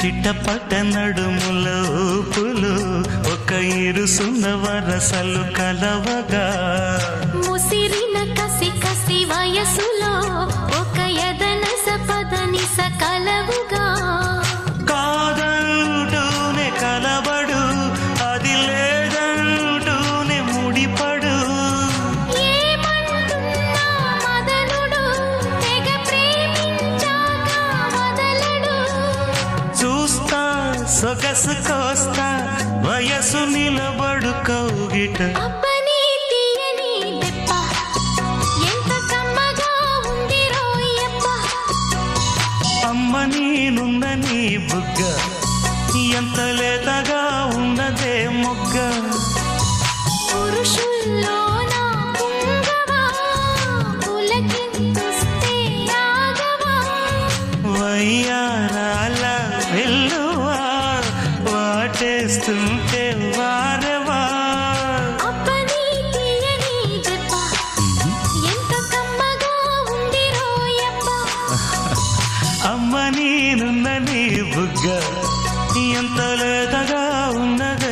చిట్టపట్ట నడుముల ఊపులు ఒక ఇరుసున్న వరసలు కలవగా ముసిరిన కసి కసి వయసులో ఒక యదన సపదని సకలవుగా కాదంటూనే కలబడు అది లేదంటూనే ముడిపడు ఏమంటున్నా మదనుడు తెగ ప్రేమించాక వదలడు చూస్తా సొగసు కోస్తా వయసు నిలబడు కౌగిట అబ్బని తీయని దెబ్బ ఎంత కమ్మగా ఉంది రోయప్ప అమ్మ నేనున్న నీ బుగ్గ ఎంత లేతగా ఉన్నదే మొగ్గ పురుషుల్లో నా పుంగవా పులకింతుస్తే ఆగవా వయ్యారాల వెల్లువా వాటేస్తుంటే వారవా అబ్బని తీయని దెబ్బ ఎంత కమ్మగా ఉంది రోయప్ప అమ్మ నేనున్న నీ బుగ్గ ఎంత లేతగా ఉన్నదే